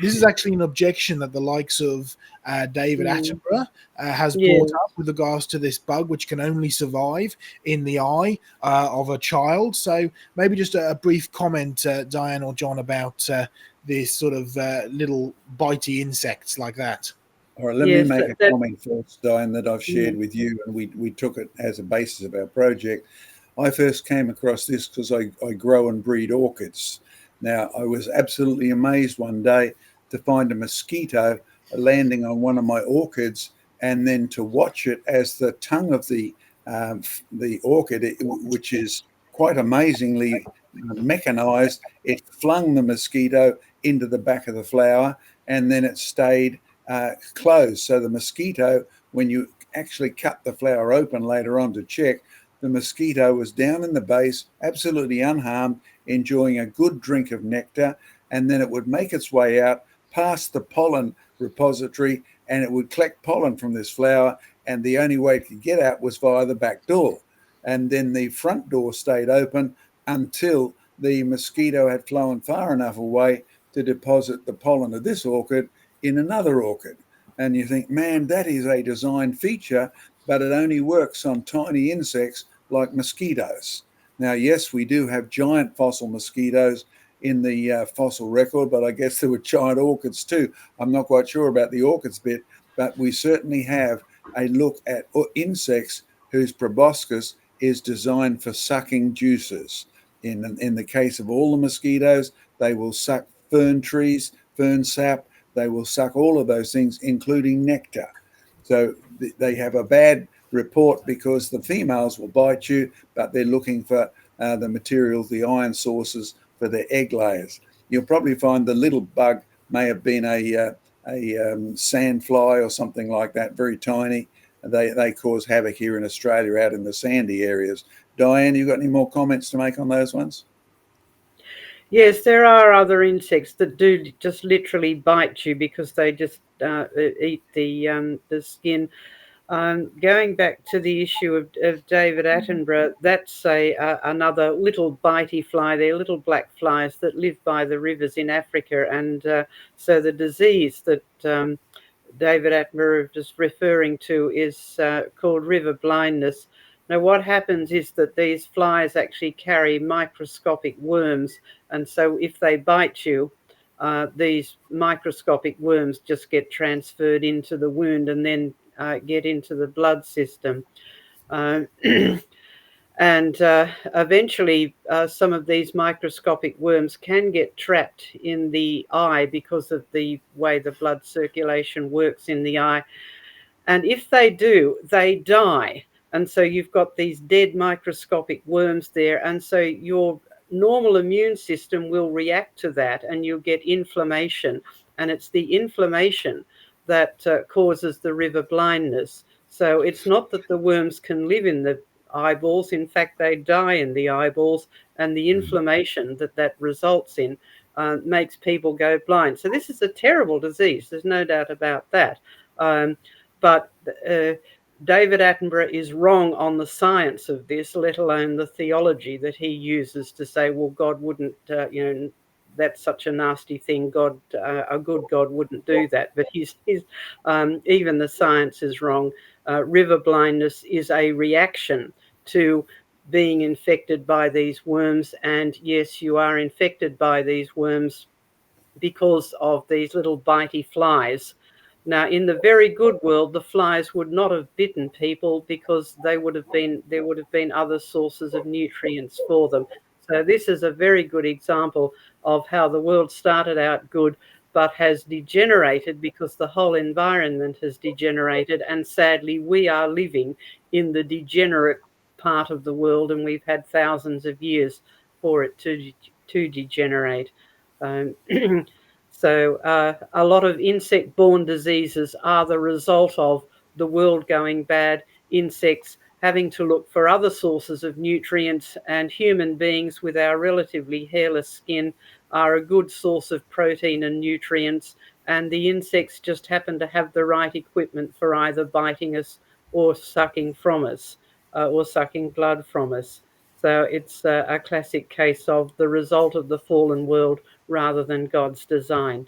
This is actually an objection that the likes of David Attenborough has Yes. brought up with regards to this bug, which can only survive in the eye of a child. So maybe just a brief comment, Diane or John, about this sort of little bitey insects like that. All right, let me Yes, make a that comment first, Diane, that I've shared with you, and we took it as a basis of our project. I first came across this because I grow and breed orchids. Now, I was absolutely amazed one day to find a mosquito landing on one of my orchids, and then to watch it as the tongue of the orchid, which is quite amazingly mechanized, it flung the mosquito into the back of the flower, and then it stayed closed. So the mosquito, when you actually cut the flower open later on to check, the mosquito was down in the base, absolutely unharmed, enjoying a good drink of nectar, and then it would make its way out past the pollen repository, and it would collect pollen from this flower, and the only way it could get out was via the back door. And then the front door stayed open until the mosquito had flown far enough away to deposit the pollen of this orchid in another orchid. And you think, man, that is a design feature, but it only works on tiny insects like mosquitoes. Now, yes, we do have giant fossil mosquitoes in the fossil record, but I guess there were giant orchids too. I'm not quite sure about the orchids bit, but we certainly have a look at insects whose proboscis is designed for sucking juices. In the case of all the mosquitoes, they will suck fern trees, fern sap. They will suck all of those things, including nectar. So they have a bad report because the females will bite you, but they're looking for the materials, the iron sources for their egg layers. You'll probably find the little bug may have been a sand fly or something like that, very tiny. They cause havoc here in Australia out in the sandy areas. Diane, you got any more comments to make on those ones? Yes, there are other insects that do just literally bite you because they just eat the skin. Going back to the issue of David Attenborough, that's another little bitey fly. They're little black flies that live by the rivers in Africa, and so the disease that David Attenborough is referring to is called river blindness. Now, what happens is that these flies actually carry microscopic worms, and so if they bite you, these microscopic worms just get transferred into the wound and then get into the blood system. And eventually, some of these microscopic worms can get trapped in the eye because of the way the blood circulation works in the eye. And if they do, they die. And so you've got these dead microscopic worms there. And so your normal immune system will react to that and you'll get inflammation. And it's the inflammation that causes the river blindness. So it's not that the worms can live in the eyeballs. In fact, they die in the eyeballs, and the inflammation that results in makes people go blind. So this is a terrible disease. There's no doubt about that. But David Attenborough is wrong on the science of this, let alone the theology that he uses to say, well, God wouldn't, that's such a nasty thing. God, a good God wouldn't do that. But even the science is wrong. River blindness is a reaction to being infected by these worms. And yes, you are infected by these worms because of these little bitey flies. Now, in the very good world, the flies would not have bitten people because there would have been other sources of nutrients for them. So this is a very good example of how the world started out good, but has degenerated because the whole environment has degenerated. And sadly, we are living in the degenerate part of the world, and we've had thousands of years for it to degenerate. So a lot of insect-borne diseases are the result of the world going bad, insects having to look for other sources of nutrients, and human beings with our relatively hairless skin are a good source of protein and nutrients, and the insects just happen to have the right equipment for either biting us or sucking from us, or sucking blood from us. So it's a classic case of the result of the fallen world rather than God's design.